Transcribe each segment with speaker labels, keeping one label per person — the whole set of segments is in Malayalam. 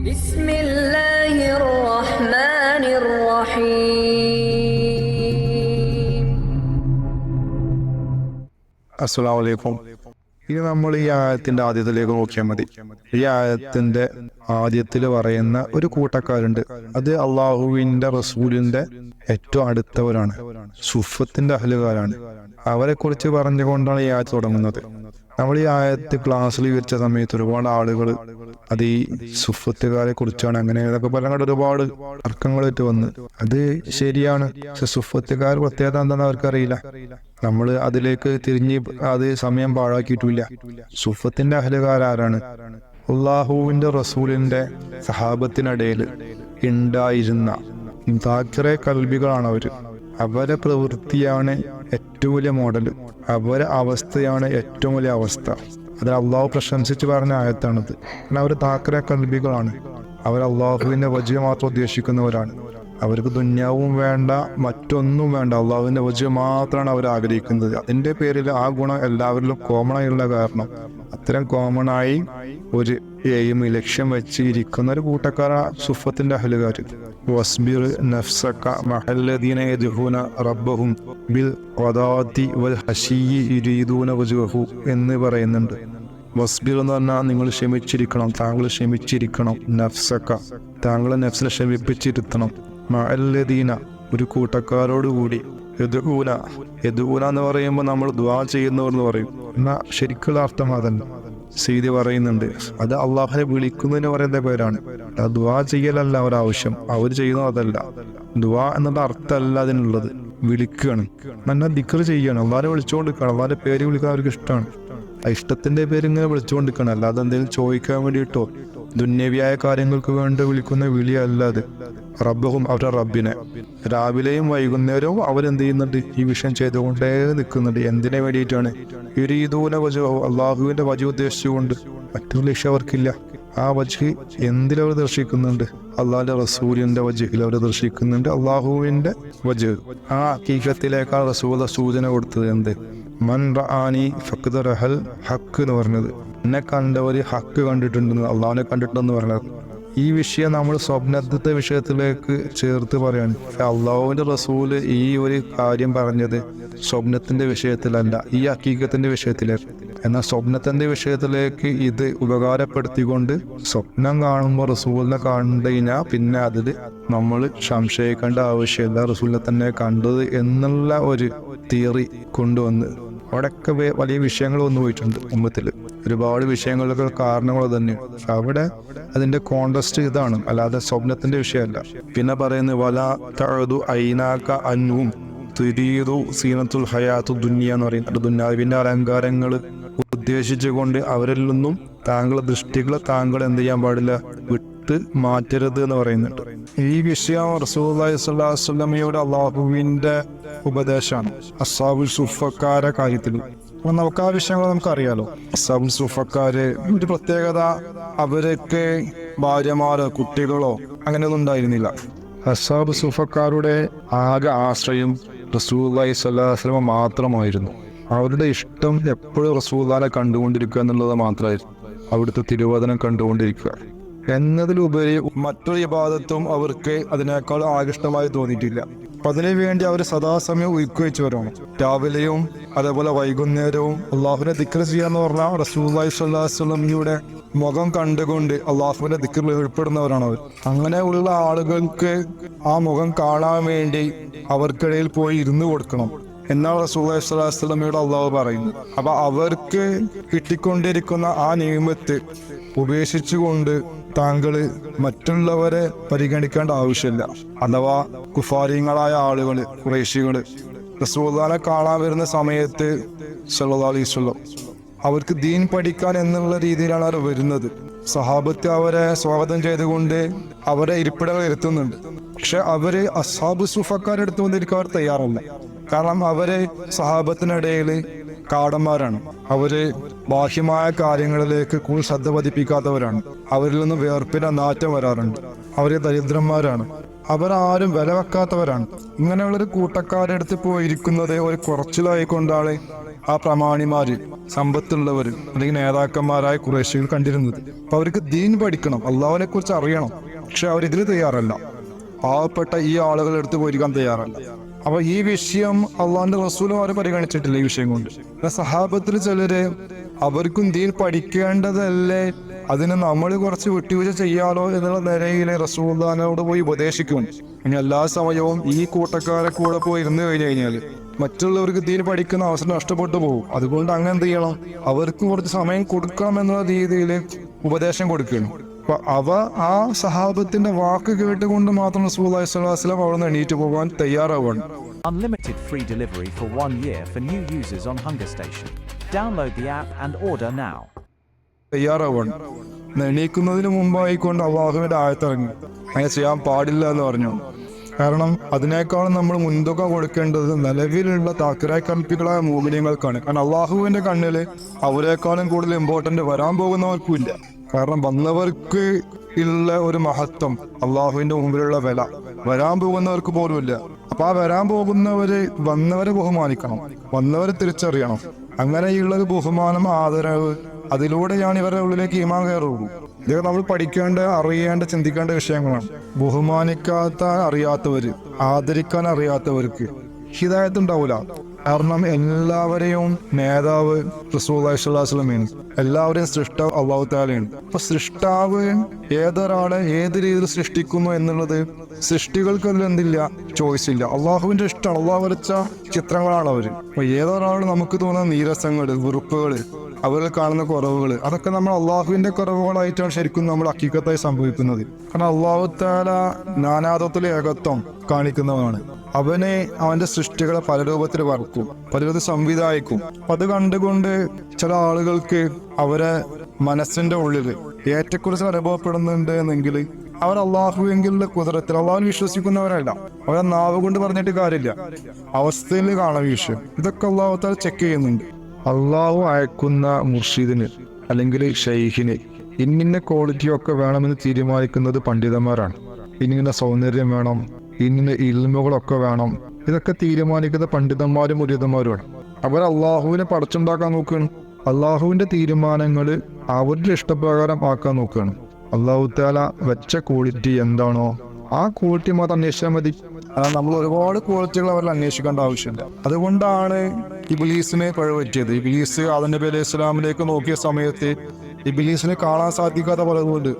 Speaker 1: بسم الله الرحمن الرحيم.
Speaker 2: അസ്സലാമു അലൈക്കും. ഇനി നമ്മൾ ഈ ആയത്തിന്റെ ആദ്യത്തിലേക്ക് നോക്കിയാൽ മതി. ഈ ആയത്തിന്റെ ആദ്യത്തിൽ പറയുന്ന ഒരു കൂട്ടക്കാരുണ്ട്, അത് അള്ളാഹുവിന്റെ റസൂലിന്റെ ഏറ്റവും അടുത്തവരാണ്, സുഫത്തിന്റെ അഹ്ലുകാരാണ്. അവരെ കുറിച്ച് പറഞ്ഞുകൊണ്ടാണ് ഈ ആയത്ത് തുടങ്ങുന്നത്. നമ്മൾ ഈ ആയത്ത് ക്ലാസ്സിൽ വിവരിച്ച സമയത്ത് ഒരുപാട് ആളുകൾ അത് ഈ സുഫത്തുകാരെ കുറിച്ചാണ് അങ്ങനെ ഇതൊക്കെ പറഞ്ഞിട്ട് ഒരുപാട് തർക്കങ്ങളായിട്ട് വന്ന്. അത് ശരിയാണ്, പക്ഷെ സുഫത്തുകാർ പ്രത്യേകത എന്താണെന്ന് അവർക്കറിയില്ല. നമ്മൾ അതിലേക്ക് തിരിഞ്ഞ് അത് സമയം പാഴാക്കിയിട്ടില്ല. സുഫത്തിന്റെ അഹ്ലുകാരാരാണ്? അള്ളാഹുവിന്റെ റസൂലിന്റെ സഹാബത്തിനിടയിൽ ഉണ്ടായിരുന്ന ദാക്കിറെ കൽബികളാണ് അവര്. അവരെ പ്രവൃത്തിയാണ് ഏറ്റവും വലിയ മോഡൽ, അവരെ അവസ്ഥയാണ് ഏറ്റവും വലിയ അവസ്ഥ. അത് അള്ളാഹു പ്രശംസിച്ച് പറഞ്ഞ ആയത്താണിത്. കാരണം അവർ താക്കറെ കൽബികളാണ്. അവർ അള്ളാഹുവിന്റെ വജഹ് മാത്രം ഉദ്ദേശിക്കുന്നവരാണ്. അവർക്ക് ദുന്യാവും വേണ്ട, മറ്റൊന്നും വേണ്ട, അള്ളാഹുവിന്റെ വജഹ് മാത്രമാണ് അവർ ആഗ്രഹിക്കുന്നത്. അതിന്റെ പേരിൽ ആ ഗുണം എല്ലാവരിലും കോമൺ ആയുള്ള കാരണം അത്തരം കോമണായി ഒരു എയിം ലക്ഷ്യം വെച്ച് ഇരിക്കുന്ന ഒരു കൂട്ടക്കാരാണ് സുഫത്തിന്റെ അഹ്ലുകാര്. വസ്ബിർ നഫ്സക മഅല്ലദീന യദ്ഊന റബ്ബഹും ബിൽ ഖദാതി വൽ ഹശിയ്യി യുരീദൂന വജ്ഹഹു എന്ന് പറയുന്നുണ്ട്. വസ്ബിർ എന്ന് പറഞ്ഞാൽ നിങ്ങൾ ക്ഷമിച്ചിരിക്കണം, താങ്കൾ ക്ഷമിച്ചിരിക്കണം. നഫ്സക, താങ്കളെ നഫ്സിനെ ക്ഷമിപ്പിച്ചിരുത്തണം. മഅല്ലദീന, ഒരു കൂട്ടക്കാരോടുകൂടി. യദ്ഊന എന്ന് പറയുമ്പോൾ നമ്മൾ ദുആ ചെയ്യുന്നവർ എന്ന് പറയും, എന്നാൽ ശരിക്കുള്ള അർത്ഥം അതല്ല. സീതി പറയുന്നുണ്ട്, അത് അള്ളാഹുനെ വിളിക്കുന്നതിന് പറയുന്ന പേരാണ്. ദുആ ചെയ്യലല്ല അവരാവശ്യം, അവർ ചെയ്യുന്നത് അതല്ല. ദുആ എന്നുള്ള അർത്ഥമല്ല അതിനുള്ളത്, വിളിക്കുകയാണ്. എന്നാൽ ദിക്ർ ചെയ്യണം, അള്ളാഹനെ വിളിച്ചുകൊണ്ടിരിക്കണം. അള്ളാഹന്റെ പേര് വിളിക്കാൻ അവർക്ക് ഇഷ്ടമാണ്. ആ ഇഷ്ടത്തിന്റെ പേര് ഇങ്ങനെ വിളിച്ചുകൊണ്ടിരിക്കണം, അല്ലാതെ എന്തെങ്കിലും ചോദിക്കാൻ വേണ്ടിയിട്ടോ ദുന്യവിയായ കാര്യങ്ങൾക്ക് വേണ്ടി വിളിക്കുന്ന വിളിയല്ലാതെ. റബ്ബഹും, അവരുടെ റബ്ബിനെ രാവിലെയും വൈകുന്നേരവും അവരെന്ത് ചെയ്യുന്നുണ്ട്? ഈ വിഷയം ചെയ്തുകൊണ്ടേ നിൽക്കുന്നുണ്ട്. എന്തിനു വേണ്ടിയിട്ടാണ്? യുരീദൂന വജ്ഹഹു, അള്ളാഹുവിന്റെ വജഹ് ഉദ്ദേശിച്ചുകൊണ്ട്. മറ്റൊരു ലക്ഷ്യം അവർക്കില്ല. ആ വജഹ് എന്തിലവർ ദർശിക്കുന്നുണ്ട്? അള്ളാഹുന്റെ റസൂലിന്റെ വജഹിൽ അവർ ദർശിക്കുന്നുണ്ട്, അള്ളാഹുവിന്റെ വജഹ്. ആ ഹഖീഖത്തിലേക്കാണ് റസൂൽ സൂചന കൊടുത്തത്. എന്ത്? മൻ റആനി ഫഖദ് റഹൽ ഹഖ് എന്ന് പറഞ്ഞത്. എന്നെ കണ്ടവര് ഹക്ക് കണ്ടിട്ടുണ്ടെന്ന്, അള്ളാഹുനെ കണ്ടിട്ടുണ്ടെന്ന് പറഞ്ഞത്. ഈ വിഷയം നമ്മൾ സ്വപ്നത്തെ വിഷയത്തിലേക്ക് ചേർത്ത് പറയാണ്. അള്ളാഹുവിന്റെ റസൂല് ഈ ഒരു കാര്യം പറഞ്ഞത് സ്വപ്നത്തിന്റെ വിഷയത്തിലല്ല, ഈ ഹഖീഖത്തിന്റെ വിഷയത്തിലേക്ക്. എന്നാൽ സ്വപ്നത്തിന്റെ വിഷയത്തിലേക്ക് ഇത് ഉപകാരപ്പെടുത്തിക്കൊണ്ട് സ്വപ്നം കാണുമ്പോൾ റസൂലിനെ കണ്ടു കഴിഞ്ഞാൽ പിന്നെ അതിൽ നമ്മൾ സംശയിക്കേണ്ട ആവശ്യമില്ല, റസൂലിനെ തന്നെ കണ്ടത് എന്നുള്ള ഒരു തിയറി കൊണ്ടുവന്ന് അവിടെയൊക്കെ വലിയ വിഷയങ്ങൾ വന്നു പോയിട്ടുണ്ട്. ഉമ്മത്തിൽ ഒരുപാട് വിഷയങ്ങൾക്ക് കാരണങ്ങൾ തന്നെയാണ്. അവിടെ അതിന്റെ കോണ്ടസ്റ്റ് ഇതാണ്, അല്ലാതെ സ്വപ്നത്തിന്റെ വിഷയമല്ല. പിന്നെ പറയുന്നത് വലാ തഅദു ഐനാക അൻഹും തുരീദു സീനത്തുൽ ഹയാത്തു ദുനിയ എന്ന് പറയുന്നത്. ദുനിയാവിന്റെ അലങ്കാരങ്ങൾ ഉദ്ദേശിച്ചുകൊണ്ട് അവരിൽ നിന്നും താങ്കളുടെ ദൃഷ്ടികളെ താങ്കൾ എന്ത് ചെയ്യാൻ പാടില്ല? വിട്ട് മാറ്റരുത് എന്ന് പറയുന്നുണ്ട്. ഈ വിഷയം റസൂലുള്ളാഹി സ്വല്ലല്ലാഹു അലൈഹി വസല്ലമയുടെ അള്ളാഹുവിന്റെ ഉപദേശമാണ് അസ്ഹാബുൽ സുഫക്കാരെ കാര്യത്തിൽ. അപ്പൊ നമുക്ക് ആ വിഷയങ്ങൾ നമുക്കറിയാലോ. അസ്ഹാബുൽ സുഫക്കാര് ഒരു പ്രത്യേകത, അവരൊക്കെ ഭാര്യമാരോ കുട്ടികളോ അങ്ങനെയൊന്നും ഉണ്ടായിരുന്നില്ല. അസ്ഹാബ് സുഫക്കാരുടെ ആകെ ആശ്രയം റസൂലുള്ളാഹി സ്വല്ലല്ലാഹു അലൈഹി വസല്ലമ മാത്രമായിരുന്നു. അവരുടെ ഇഷ്ടം എപ്പോഴും റസൂലുള്ളാഹിനെ കണ്ടുകൊണ്ടിരിക്കുക എന്നുള്ളത് മാത്രമായിരുന്നു. അവിടുത്തെ തിരുവചനം കണ്ടുകൊണ്ടിരിക്കുക എന്നതിലുപരി മറ്റൊരു ഇബാദത്തും അവർക്ക് അതിനേക്കാൾ ആകർഷണമായി തോന്നിയിട്ടില്ല. അപ്പൊ അതിനു വേണ്ടി അവർ സദാസമയം ഉയർക്കുവെച്ചവരാണ്. രാവിലെയും അതേപോലെ വൈകുന്നേരവും അള്ളാഹുവിനെ ദിക്ർ ചെയ്യാന്ന് പറഞ്ഞാൽ റസൂലുള്ളാഹി സ്വല്ലല്ലാഹു അലൈഹി വസല്ലമയുടെ മുഖം കണ്ടുകൊണ്ട് അള്ളാഹുവിന്റെ ദിക്റിൽ ഏർപ്പെടുന്നവരാണ് അവർ. അങ്ങനെയുള്ള ആളുകൾക്ക് ആ മുഖം കാണാൻ വേണ്ടി അവർക്കിടയിൽ പോയി ഇരുന്ന് കൊടുക്കണം എന്നാണ് റസൂലുള്ളാഹി സ്വല്ലല്ലാഹു അലൈഹി വസല്ലമയോട് അള്ളാഹു പറയുന്നത്. അപ്പൊ അവർക്ക് കിട്ടിക്കൊണ്ടിരിക്കുന്ന ആ നിയമത്ത് ഉപേക്ഷിച്ചുകൊണ്ട് താങ്കള് മറ്റുള്ളവരെ പരിഗണിക്കേണ്ട ആവശ്യമില്ല. അഥവാ കുഫാരിങ്ങളായ ആളുകള്, ഖുറൈശികള് റസൂലുള്ളാഹിനെ കാണാൻ വരുന്ന സമയത്ത് സ്വല്ലല്ലാഹു അലൈഹി വസല്ലം അവർക്ക് ദീൻ പഠിക്കാൻ എന്നുള്ള രീതിയിലാണ് അവർ വരുന്നത്. സഹാബത്ത് അവരെ സ്വാഗതം ചെയ്തുകൊണ്ട് അവരെ ഇരിപ്പിടങ്ങൾ ഇരുത്തുന്നുണ്ട്. പക്ഷെ അവര് അസ്ഹാബു സുഫക്കാരെടുത്ത് വന്നിരിക്കാൻ അവർ തയ്യാറല്ല. കാരണം അവര് സഹാബത്തിനിടയിൽ കാടന്മാരാണ്. അവര് ബാഹ്യമായ കാര്യങ്ങളിലേക്ക് കൂടുതൽ ശ്രദ്ധ പതിപ്പിക്കാത്തവരാണ്. അവരിൽ നിന്ന് വേർപ്പിന്റെ നാറ്റം വരാറുണ്ട്. അവര് ദരിദ്രന്മാരാണ്. അവരാരും വില വെക്കാത്തവരാണ്. ഇങ്ങനെയുള്ളൊരു കൂട്ടക്കാരുടെ അടുത്ത് പോയിരിക്കുന്നത് ഒരു കുറച്ചിലായിക്കൊണ്ടാണ് ആ പ്രമാണിമാര്, സമ്പത്തുള്ളവര് അല്ലെങ്കിൽ നേതാക്കന്മാരായ ഖുറൈശികൾ കണ്ടിരുന്നത്. അപ്പൊ അവർക്ക് ദീൻ പഠിക്കണം, അള്ളാഹുവിനെ കുറിച്ച് അറിയണം. പക്ഷെ അവരിതിന് തയ്യാറല്ല. പാവപ്പെട്ട ഈ ആളുകൾ എടുത്ത് പോയിരിക്കാൻ തയ്യാറല്ല. അപ്പൊ ഈ വിഷയം അള്ളാഹിന്റെ റസൂലും അവരെ പരിഗണിച്ചിട്ടില്ല ഈ വിഷയം കൊണ്ട്. സഹാബത്തിൽ ചിലര് അവർക്കും ദീൻ പഠിക്കേണ്ടതല്ലേ, അതിന് നമ്മൾ കുറച്ച് വിട്ടുവീഴ്ച ചെയ്യാലോ എന്നുള്ള നിലയിലെ റസൂലുള്ളാഹിനോട് പോയി ഉപദേശിക്കും. ഇനി എല്ലാ സമയവും ഈ കൂട്ടക്കാരെ കൂടെ പോയി ഇരുന്ന് കഴിഞ്ഞാൽ മറ്റുള്ളവർക്ക് ദീൻ പഠിക്കുന്ന അവസരം നഷ്ടപ്പെട്ടു പോകും. അതുകൊണ്ട് അങ്ങനെ എന്ത് ചെയ്യണം, അവർക്ക് കുറച്ച് സമയം കൊടുക്കണം എന്നുള്ള രീതിയിൽ ഉപദേശം കൊടുക്കണം. അപ്പൊ ആ സഹാബത്തിന്റെ വാക്ക് കേട്ടുകൊണ്ട് മാത്രം റസൂലുള്ളാഹി സ്വല്ലല്ലാഹു അലൈഹി വസല്ലം അവിടെ നിന്ന് എണീറ്റ് പോകാൻ തയ്യാറാവുകയാണ്.
Speaker 3: Unlimited free delivery for 1 year for new users on Hunger Station. Download the app and order now.
Speaker 2: തയ്യാറാവുകയാണ്. എണീക്കുന്നതിന് മുമ്പായിക്കൊണ്ട് അള്ളാഹുവിന്റെ ആയത്തിറങ്ങി അങ്ങനെ ചെയ്യാൻ പാടില്ല എന്ന് പറഞ്ഞു. കാരണം അതിനേക്കാളും നമ്മൾ മുൻതൂക്കം കൊടുക്കേണ്ടത് നിലവിലുള്ള താക്കരായ കൽപ്പികളായ മോമിനിയങ്ങൾക്കാണ്. കാരണം അള്ളാഹുവിന്റെ കണ്ണില് അവരെക്കാളും കൂടുതൽ ഇമ്പോർട്ടന്റ് വരാൻ പോകുന്നവർക്കും ഇല്ല. കാരണം വന്നവർക്ക് ഉള്ള ഒരു മഹത്വം, അള്ളാഹുവിന്റെ മുമ്പിലുള്ള വില വരാൻ പോകുന്നവർക്ക് പോലും ഇല്ല. അപ്പൊ ആ വരാൻ വന്നവരെ ബഹുമാനിക്കണം, വന്നവരെ തിരിച്ചറിയണം. അങ്ങനെയുള്ള ഒരു ബഹുമാനം, ആദരവ്, അതിലൂടെയാണ് ഇവരുടെ ഉള്ളിലേക്ക് ഈമാൻ കയറുള്ളൂ. ഇതൊക്കെ നമ്മൾ പഠിക്കേണ്ട, അറിയേണ്ട, ചിന്തിക്കേണ്ട വിഷയങ്ങളാണ്. ബഹുമാനിക്കാത്ത അറിയാത്തവര്, ആദരിക്കാൻ അറിയാത്തവർക്ക് ഹിദായത്ത് ഉണ്ടാവൂല. കാരണം എല്ലാവരെയും നേതാവ് റസൂലുള്ളാഹി സ്വല്ലല്ലാഹു അലൈഹി വസല്ലമയാണ്. എല്ലാവരെയും സൃഷ്ടാവ് അല്ലാഹു തആലയാണ്. അപ്പൊ സൃഷ്ടാവ് ഏതൊരാളെ ഏത് രീതിയിൽ സൃഷ്ടിക്കുന്നു എന്നുള്ളത് സൃഷ്ടികൾക്ക് അതിൽ എന്തില്ല, ചോയ്സ് ഇല്ല. അള്ളാഹുവിന്റെ ഇഷ്ടമാണ്, അള്ളാഹു വരച്ച ചിത്രങ്ങളാണ് അവര്. അപ്പൊ ഏതൊരാൾ നമുക്ക് തോന്നുന്ന നീരസങ്ങള്, വെറുപ്പുകള്, അവരിൽ കാണുന്ന കുറവുകൾ, അതൊക്കെ നമ്മൾ അള്ളാഹുവിന്റെ കുറവുകളായിട്ടാണ് ശരിക്കും നമ്മൾ ഹഖീഖത്തായി സംഭവിക്കുന്നത്. കാരണം അള്ളാഹു തആല നാനാത്വത്തിലെ ഏകത്വം കാണിക്കുന്നവനാണ്. അവനെ അവന്റെ സൃഷ്ടികളെ പല രൂപത്തിൽ വറക്കും, പല രൂപത്തിൽ സംവിധായിക്കും. അത് കണ്ടുകൊണ്ട് ചില ആളുകൾക്ക് അവരെ മനസ്സിന്റെ ഉള്ളിൽ ഏറ്റക്കുറിച്ച് അനുഭവപ്പെടുന്നുണ്ട് എന്നെങ്കിൽ അവർ അള്ളാഹുവെങ്കിലുള്ള കുതിരത്തിൽ അള്ളാഹുവിനെ വിശ്വസിക്കുന്നവരല്ല. അവരെ നാവ് കൊണ്ട് പറഞ്ഞിട്ട് കാര്യമില്ല, അവസ്ഥയിൽ കാണാൻ വിഷയം. ഇതൊക്കെ അള്ളാഹു തആല ചെക്ക് ചെയ്യുന്നുണ്ട്. അള്ളാഹു അയക്കുന്ന മുർഷിദിന് അല്ലെങ്കിൽ ഷെയ്ഖിന് ഇന്നിന്ന ക്വാളിറ്റിയൊക്കെ വേണമെന്ന് തീരുമാനിക്കുന്നത് പണ്ഡിതന്മാരാണ്. ഇന്നിങ്ങനെ സൗന്ദര്യം വേണം, ഇന്നിന്ന ഇൽമുകളൊക്കെ വേണം, ഇതൊക്കെ തീരുമാനിക്കുന്ന പണ്ഡിതന്മാരും മുരീദന്മാരുമാണ്. അവർ അള്ളാഹുവിനെ പടച്ചുണ്ടാക്കാൻ നോക്കുകയാണ്. അള്ളാഹുവിന്റെ തീരുമാനങ്ങൾ അവരുടെ ഇഷ്ടപ്രകാരം ആക്കാൻ നോക്കുകയാണ്. അള്ളാഹു തആല വെച്ച ക്വാളിറ്റി എന്താണോ ആ ക്വാളിറ്റി മാത്രം അന്വേഷിച്ചാൽ മതി. നമ്മൾ ഒരുപാട് ക്വാളിറ്റികൾ അവരിൽ അന്വേഷിക്കേണ്ട ആവശ്യമില്ല. അതുകൊണ്ടാണ് ഇബ്ലീസിനെ പഴുപറ്റിയത്. ഇബ്ലീസ് ആദം നബി അലൈഹി സ്വലാമിലേക്ക് നോക്കിയ സമയത്ത് ഇബ്ലീസിനെ കാണാൻ സാധിക്കാത്ത പലതുകൊണ്ട്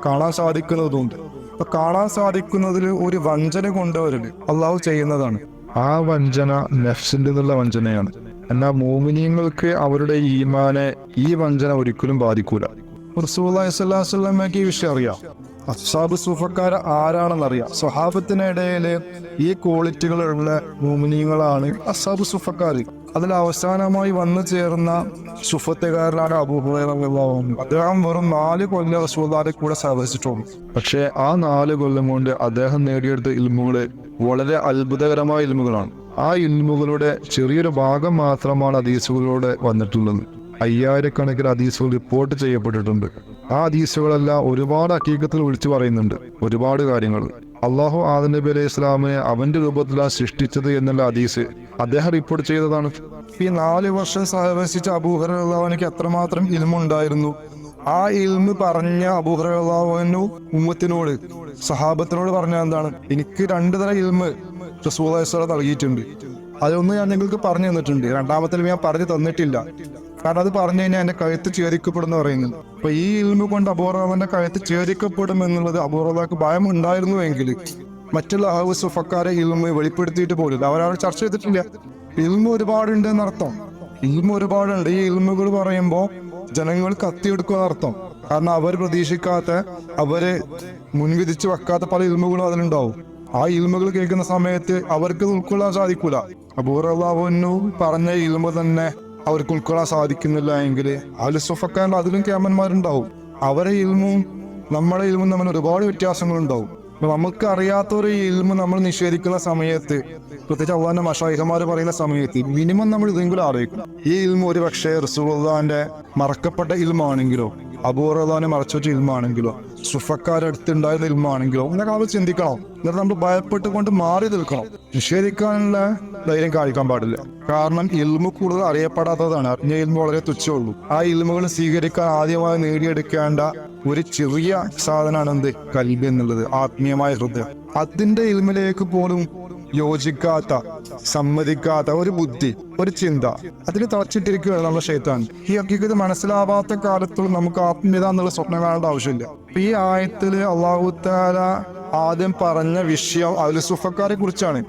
Speaker 2: കാണാൻ സാധിക്കുന്നതുണ്ട്. അപ്പൊ കാണാൻ സാധിക്കുന്നതിൽ ഒരു വഞ്ചന കൊണ്ടുവരല് അള്ളാഹു ചെയ്യുന്നതാണ്. ആ വഞ്ചന നഫ്സിന്റെ നിന്നുള്ള വഞ്ചനയാണ്. എന്നാൽ മോമിനീങ്ങൾക്ക് അവരുടെ ഈമാനെ ഈ വഞ്ചന ഒരിക്കലും ബാധിക്കൂല. റസൂലുള്ളാഹി സ്വല്ലല്ലാഹു അലൈഹി വസല്ലമയ്ക്ക് ഈ വിഷയം അറിയാം. അസ്ഹാബ് സൂഫക്കാർ ആരാണെന്നറിയാം. സ്വഹാബത്തിനിടയില് ഈ ക്വാളിറ്റികളുള്ള മോമിനീങ്ങളാണ് അസ്ഹാബ് സൂഫക്കാർ. അതിൽ അവസാനമായി വന്നു ചേർന്ന സുഫത്തുകാരനാണ് അബൂ ഹുറൈറ റളിയല്ലാഹു അൻഹു. അദ്ദേഹം വെറും 4 കൊല്ലം റസൂലുള്ളാഹിയുടെ കൂടെ സഹവസിച്ചിട്ടുള്ളൂ. പക്ഷേ ആ 4 കൊല്ലം കൊണ്ട് അദ്ദേഹം നേടിയെടുത്ത ഇൽമുകള് വളരെ അത്ഭുതകരമായ ഇൽമുകളാണ്. ആ ഇൽമുകളുടെ ചെറിയൊരു ഭാഗം മാത്രമാണ് ഹദീസുകളിലൂടെ വന്നിട്ടുള്ളത്. 5000 ഹദീസുകൾ റിപ്പോർട്ട് ചെയ്യപ്പെട്ടിട്ടുണ്ട്. ആ ഹദീസുകളെല്ലാം ഒരുപാട് ഹഖീഖത്തിൽ വിളിച്ചു പറയുന്നുണ്ട് ഒരുപാട് കാര്യങ്ങൾ. അള്ളാഹു ആദം നബി അലൈഹി ഇസ്ലാമിനെ അവന്റെ രൂപത്തിലാണ് സൃഷ്ടിച്ചത് എന്നുള്ള ഹദീസ് അദ്ദേഹം റിപ്പോർട്ട് ചെയ്തതാണ്. ഈ 4 വർഷം സഹവസിച്ച അബൂ ഹുറൈറ റളിയല്ലാഹു അൻഹു എത്രമാത്രം ഇൽമുണ്ടായിരുന്നു. ആ ഇൽമു പറഞ്ഞ അബൂ ഹുറൈറ റളിയല്ലാഹു അൻഹു ഉമ്മത്തിനോട്, സഹാബത്തിനോട് പറഞ്ഞ എന്താണ്, എനിക്ക് 2 തരം ഇൽമ് റസൂലുള്ളാഹി സ്വല്ലല്ലാഹു അലൈഹി നൽകിയിട്ടുണ്ട്. അതൊന്ന് ഞാൻ നിങ്ങൾക്ക് പറഞ്ഞു തന്നിട്ടുണ്ട്, രണ്ടാമത്തെ ഞാൻ പറഞ്ഞു തന്നിട്ടില്ല. കാരണം അത് പറഞ്ഞു കഴിഞ്ഞാൽ എന്റെ കഴുത്ത് ഛേദിക്കപ്പെടുമെന്ന് പറയുന്നത്. അപ്പൊ ഈ ഇൽമു കൊണ്ട് അബൂ ഹുറൈറയുടെ കഴുത്ത് ഛേദിക്കപ്പെടും എന്നുള്ളത് അബൂ ഹുറൈറയ്ക്ക് ഭയം ഉണ്ടായിരുന്നുവെങ്കിൽ മറ്റുള്ള സുഫക്കാരെ ഇൽമു വെളിപ്പെടുത്തിയിട്ട് പോലും അവരവിടെ ചർച്ച ചെയ്തിട്ടില്ല. ഇൽമു ഒരുപാടുണ്ട് എന്നർത്ഥം. ഇൽമു ഒരുപാടുണ്ട്. ഈ ഇൽമുകൾ പറയുമ്പോൾ ജനങ്ങൾ കത്തിയെടുക്കുക എന്നർത്ഥം. കാരണം അവർ പ്രതീക്ഷിക്കാത്ത, അവര് മുൻവിധിച്ച് വെക്കാത്ത പല ഇൽമുകളും അതിലുണ്ടാവും. ആ ഇൽമുകൾ കേൾക്കുന്ന സമയത്ത് അവർക്ക് ഉൾക്കൊള്ളാൻ സാധിക്കൂല. അബൂ ഹുറൈറ റളിയല്ലാഹു അൻഹു പറഞ്ഞ ഇൽമു തന്നെ അവർക്ക് ഉൾക്കൊള്ളാൻ സാധിക്കുന്നില്ല എങ്കിൽ അഹ്ലു സുഫക്കാരുടെ അതിലും ക്യാമന്മാരുണ്ടാവും. അവരെ ഇൽമും നമ്മുടെ ഇൽമും തമ്മിൽ ഒരുപാട് വ്യത്യാസങ്ങളുണ്ടാവും. നമുക്ക് അറിയാത്തൊരു ഇൽമു നമ്മൾ നിഷേധിക്കുന്ന സമയത്ത്, പ്രത്യേകിച്ച് അള്ളാഹിന്റെ മശായിഖമാര് പറയുന്ന സമയത്ത് മിനിമം നമ്മൾ ഇതെങ്കിലും ആലോചിക്കണം. ഈ ഇൽമു ഒരു പക്ഷേ റസൂലുള്ളാഹിന്റെ മറക്കപ്പെട്ട ഇൽമാണെങ്കിലോ അബൂ ഹുറൈറയെ മറച്ചുവെച്ച ഇൽമാണെങ്കിലോ സുഫക്കാരടുത്തുണ്ടായിരുന്ന ഇൽമാണെങ്കിലോ എന്നൊക്കെ നമ്മൾ ചിന്തിക്കണം. എന്നിട്ട് നമ്മൾ ഭയപ്പെട്ടുകൊണ്ട് മാറി നിൽക്കണം. നിഷേധിക്കാനുള്ള ധൈര്യം കാണിക്കാൻ പാടില്ല. കാരണം ഇൽമു കൂടുതൽ അറിയപ്പെടാത്തതാണ്. അറിഞ്ഞ ഇൽമു വളരെ തുച്ഛമുള്ളൂ. ആ ഇൽമുകൾ സ്വീകരിക്കാൻ ആദ്യമായി നേടിയെടുക്കേണ്ട ഒരു ചെറിയ സാധനമാണ് എന്ത്? കൽബ് എന്നുള്ളത്, ആത്മീയമായ ഹൃദയം. അതിന്റെ ഇൽമിലേക്ക് പോലും യോജിക്കാത്ത, സമ്മതിക്കാത്ത ഒരു ബുദ്ധി, ഒരു ചിന്ത, അതിന് തളച്ചിട്ടിരിക്കുകയാണ് നമ്മുടെ ശൈത്താൻ. ഈ ഹഖീഖത്ത് മനസ്സിലാവാത്ത കാലത്തോളം നമുക്ക് ആത്മീയത എന്നുള്ള സ്വപ്നം കാണേണ്ട ആവശ്യമില്ല. ഈ ആയത്തില് അല്ലാഹു തആല ആദ്യം പറഞ്ഞ വിഷയം അഹ്ലു സുഫക്കാരെ കുറിച്ചാണ്.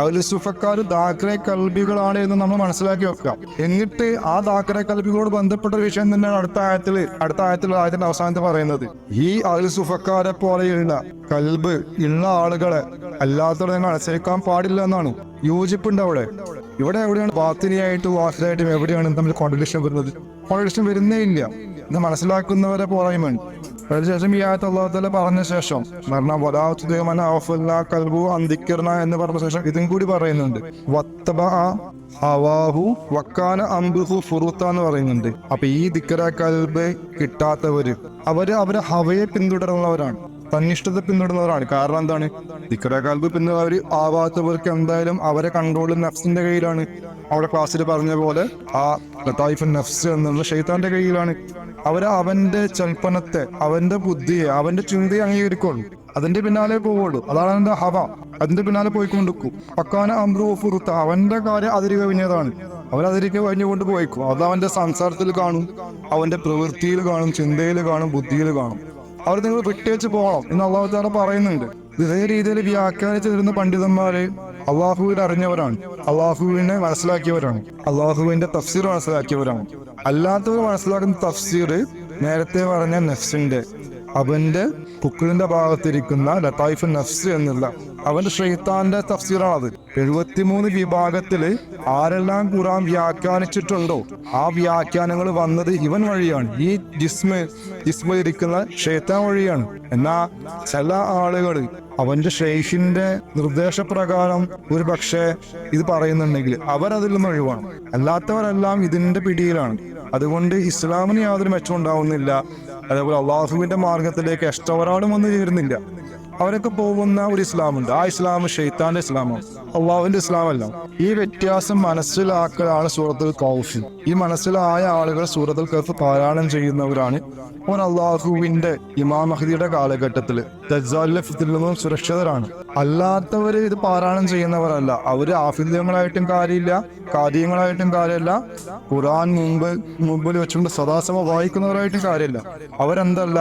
Speaker 2: അഹ്ലു സുഫക്കാർ ദാഖിലെ കൽബികളാണ് എന്ന് നമ്മൾ മനസ്സിലാക്കി വെക്കാം. എന്നിട്ട് ആ ദാഖിലെ കൽബികളോട് ബന്ധപ്പെട്ട വിഷയം തന്നെയാണ് അടുത്ത ആയത്തിൽ ആയത്തിന്റെ അവസാനത്തെ പറയുന്നത്. ഈ അഹ്ലു സുഫക്കാരെ പോലെയുള്ള കൽബ് ഉള്ള ആളുകളെ അല്ലാത്തവരെ നിങ്ങൾ അനുസരിക്കാൻ പാടില്ല എന്നാണ്. യോജിപ്പുണ്ട് അവിടെ. ഇവിടെ എവിടെയാണ് ബാത്തിനിയായിട്ടും വാഹിദായിട്ടും എവിടെയാണ് തമ്മിൽ കോൺട്രഡിക്ഷൻ വരുന്നത്? കോൺട്രഡിക്ഷൻ വരുന്നേ ഇല്ല. ഇത് മനസ്സിലാക്കുന്നവരെ പോരായ്മയാണ്. അതിനുശേഷം ഈ ആയത്ത് അല്ലാഹു തആല പറഞ്ഞ ശേഷം കൽബു അന്തിക്കർന എന്ന് പറഞ്ഞ ശേഷം ഇതും കൂടി പറയുന്നുണ്ട്. എന്ന് പറയുന്നുണ്ട്. അപ്പൊ ഈ ദിക്ര കൽബ് കിട്ടാത്തവര് അവരെ ഹവയെ പിന്തുടരുന്നവരാണ്, തന്നിഷ്ടത്തെ പിന്തുടരുന്നവരാണ്. കാരണം എന്താണ്? ദിക്ര കൽബ് പിന്തുടർ ആവാത്തവർക്ക് എന്തായാലും അവരെ കൺട്രോൾ നഫ്സിന്റെ കയ്യിലാണ്. അവിടെ ക്ലാസ്സിൽ പറഞ്ഞ പോലെ ആ ലതായിഫുൻ നഫ്സ് എന്നുള്ള ശൈത്താന്റെ കയ്യിലാണ്. അവന്റെ ചൽപ്പനത്തെ, അവന്റെ ബുദ്ധിയെ, അവന്റെ ചിന്തയെ അംഗീകരിക്കുള്ളൂ. അതിന്റെ പിന്നാലെ പോവുള്ളൂ. അതാണ് അവന്റെ ഹവ. അതിന്റെ പിന്നാലെ പോയിക്കൊണ്ടിരിക്കും. പക്കാന അമ്രു ഫുറുത്ത, അവന്റെ കാര്യം അതിര് കവിഞ്ഞതാണ്. അവരതിരിക്കെ കഴിഞ്ഞുകൊണ്ട് പോയിക്കും. അത് അവന്റെ സംസാരത്തിൽ കാണും, അവന്റെ പ്രവൃത്തിയിൽ കാണും, ചിന്തയിൽ കാണും, ബുദ്ധിയിൽ കാണും. അവർ നിങ്ങൾ വിട്ടേച്ച് പോകണം എന്ന് അല്ലാഹു തആല പറയുന്നുണ്ട്. ഇതേ രീതിയിൽ വ്യാഖ്യാനിച്ചു തരുന്ന പണ്ഡിതന്മാര് അള്ളാഹുവിനെ അറിഞ്ഞവരാണ്, അള്ളാഹുവിനെ മനസ്സിലാക്കിയവരാണ്, അള്ളാഹുവിന്റെ തഫ്സീർ മനസ്സിലാക്കിയവരാണ്. അല്ലാത്തവർ മനസ്സിലാക്കുന്ന തഫ്സീർ നേരത്തെ പറഞ്ഞ നഫ്സിന്റെ, അവന്റെ കുക്കിളിന്റെ ഭാഗത്തിരിക്കുന്ന ലതായിഫുൻ നഫ്സ് എന്നുള്ള അവന്റെ ശൈത്താന്റെ തഫ്സീറാണത്. 73 വിഭാഗത്തില് ആരെല്ലാം ഖുർആൻ വ്യാഖ്യാനിച്ചിട്ടുണ്ടോ ആ വ്യാഖ്യാനങ്ങൾ വന്നത് ഇവൻ വഴിയാണ്. ഈ ജിസ്മിലിരിക്കുന്ന ശൈത്താൻ വഴിയാണ്. എന്നാ ചില ആളുകൾ അവന്റെ ഷെയ്ഖിന്റെ നിർദ്ദേശപ്രകാരം ഒരു പക്ഷേ ഇത് പറയുന്നുണ്ടെങ്കിൽ അവരതിൽ നിന്ന് ഒഴിവാണ്. അല്ലാത്തവരെല്ലാം ഇതിന്റെ പിടിയിലാണ്. അതുകൊണ്ട് ഇസ്ലാമിന് യാതൊരു മെച്ചം ഉണ്ടാവുന്നില്ല. അതേപോലെ അള്ളാഹുവിന്റെ മാർഗത്തിലേക്ക് ഒരാളും വന്നു ചേരുന്നില്ല. അവരൊക്കെ പോകുന്ന ഒരു ഇസ്ലാമുണ്ട്. ആ ഇസ്ലാം ഷെയ്ത്താന്റെ ഇസ്ലാമാണ്, അള്ളാഹുവിന്റെ ഇസ്ലാമല്ല. ഈ വ്യത്യാസം മനസ്സിലാക്കലാണ് സൂറത്തുൽ കൗഫ്. ഈ മനസ്സിലായ ആളുകൾ സൂറത്തുൽ കൗഫ് പാരായണം ചെയ്യുന്നവരാണ്. അവർ അള്ളാഹുവിന്റെ ഇമാം മഹ്ദിയുടെ കാലഘട്ടത്തില് ദജ്ജാലിന്റെ ഫിത്നയിൽ നിന്നും സുരക്ഷിതരാണ്. അല്ലാത്തവര് ഇത് പാരായണം ചെയ്യുന്നവരല്ല. അവര് ആഫിദ്യങ്ങളായിട്ടും കാര്യമില്ല, കാര്യങ്ങളായിട്ടും കാര്യമില്ല, ഖുർആൻ മുമ്പിൽ വെച്ചുകൊണ്ട് സദാസമ വായിക്കുന്നവരായിട്ടും കാര്യമില്ല. അവരെന്തല്ല,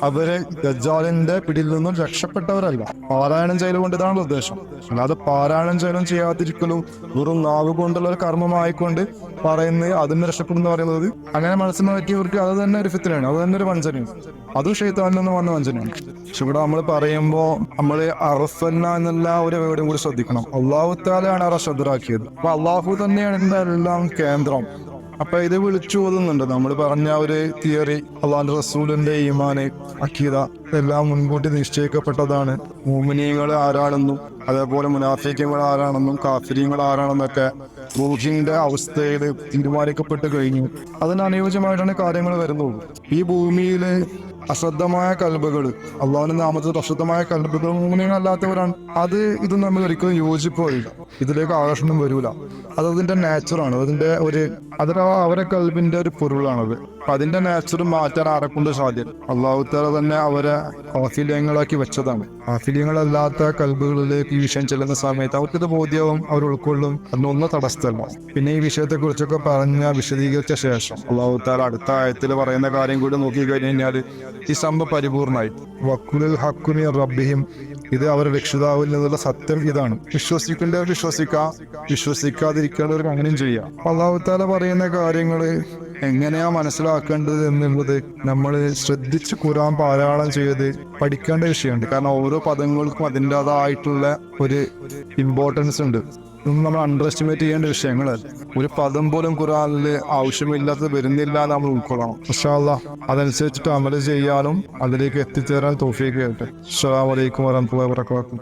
Speaker 2: അവര് ദജ്ജാലിന്റെ പിടിയിൽ നിന്നും രക്ഷപ്പെട്ടവരല്ല. പാരായണം ചെയ്യലുകൊണ്ട് ഇതാണ് ഉദ്ദേശം. അല്ലാതെ പാരായണം ചെയ്യലും ചെയ്യാതിരിക്കലും വെറും നാവ് കൊണ്ടുള്ള ഒരു കർമ്മമായിക്കൊണ്ട് പറയുന്നത് അതിന് രക്ഷപ്പെടുന്ന പറയുന്നത്, അങ്ങനെ മനസ്സിലാക്കിയവർക്ക് അത് തന്നെ ഒരു ഫിത്നയാണ്, അത് തന്നെ ഒരു വഞ്ചനയാണ്. അതും ശൈത്താനിൽ നിന്ന് വന്ന വഞ്ചനയാണ്. പക്ഷെ ഇവിടെ നമ്മൾ പറയുമ്പോ നമ്മള് അറഫന്ന എന്നുള്ള ഒരു വേർഡും കൂടി ശ്രദ്ധിക്കണം. അള്ളാഹു തആലയാണ് അറശദ്റാക്കിയത്. അപ്പൊ അള്ളാഹു തന്നെയാണ് ഇതിന്റെ എല്ലാം കേന്ദ്രം. അപ്പൊ ഇത് വിളിച്ചു ഓതുന്നുണ്ട്. നമ്മൾ പറഞ്ഞ ഒരു തിയറി, അള്ളാഹുവിന്റെ റസൂലിന്റെ ഈമാന്, അഖീദ എല്ലാം മുൻകൂട്ടി നിശ്ചയിക്കപ്പെട്ടതാണ്. മുഅ്മിനീങ്ങൾ ആരാണെന്നും അതേപോലെ മുനാഫിഖുകൾ ആരാണെന്നും കാഫിരീങ്ങൾ ആരാണെന്നൊക്കെ റൂഹിന്റെ അവസ്ഥയിൽ തീരുമാനിക്കപ്പെട്ട് കഴിഞ്ഞു. അതിന് അനുയോജ്യമായിട്ടാണ് കാര്യങ്ങൾ വരുന്നുള്ളൂ. ഈ ഭൂമിയില് അശ്രദ്ധമായ കൽബുകൾ, അള്ളാഹുവിന്റെ നാമത്തിൽ അശ്രദ്ധമായ കൽബുകൾ മുഅ്മിനീങ്ങളല്ലാത്തവരാണ്. ഇത് നമ്മൾ ഒരിക്കലും യോജിപ്പ് വരില്ല, ഇതിലേക്ക് ആകർഷണം വരൂല. അതിന്റെ നേച്ചറാണ്, അവരെ കൽബിന്റെ ഒരു പൊരുളാണത്. അപ്പൊ അതിന്റെ നേച്ചർ മാറ്റാൻ ആരെക്കൊണ്ട് സാധ്യം? അള്ളാഹു തആല തന്നെ അവരെ ആഫിലിയങ്ങളാക്കി വെച്ചതാണ്. ആഫിലിയങ്ങളല്ലാത്ത കൽബുകളിലേക്ക് ഈ വിഷയം ചെല്ലുന്ന സമയത്ത് അവർക്കിത് ബോധ്യവും അവർ ഉൾക്കൊള്ളും. അതിനൊന്നും തടസ്സമല്ല. പിന്നെ ഈ വിഷയത്തെ കുറിച്ചൊക്കെ വിശദീകരിച്ച ശേഷം അള്ളാഹു തആല അടുത്ത ആയത്തിൽ പറയുന്ന കാര്യം കൂടി നോക്കി കഴിഞ്ഞാൽ ഈ സംഭവം പരിപൂർണമായി. വഖുലുൽ ഹഖ്ഖു മിർ റബ്ബിഹിം, ഇത് അവരുടെ രക്ഷിതാവിൽ നിന്നുള്ള സത്യം ഇതാണ്. വിശ്വസിക്കേണ്ടവർ വിശ്വസിക്കാതിരിക്കേണ്ടവർക്ക് അങ്ങനെയും ചെയ്യാം. അള്ളാഹു തആല പറയുന്ന കാര്യങ്ങള് എങ്ങനെയാ മനസ്സിലാക്കേണ്ടത് എന്നുള്ളത് നമ്മൾ ശ്രദ്ധിച്ച് ഖുർആൻ പാരായണം ചെയ്ത് പഠിക്കേണ്ട വിഷയമുണ്ട്. കാരണം ഓരോ പദങ്ങൾക്കും അതിൻ്റെതായിട്ടുള്ള ഒരു ഇമ്പോർട്ടൻസ് ഉണ്ട്. ഇതൊന്നും നമ്മൾ അണ്ടർ എസ്റ്റിമേറ്റ് ചെയ്യേണ്ട വിഷയങ്ങളല്ല. ഒരു പദം പോലും ഖുർആനിൽ ആവശ്യമില്ലാത്തത് വരുന്നില്ല നമ്മൾ ഉൾക്കൊള്ളണം. ഇൻഷാ അല്ലാഹ് അതനുസരിച്ചിട്ട് അമൽ ചെയ്യാനും അതിലേക്ക് എത്തിച്ചേരാൻ തൗഫീഖ് ചെയ്യട്ടെ. അസ്സലാമു അലൈക്കും വറഹ്മത്തുള്ളാഹി വബറകാതുഹു.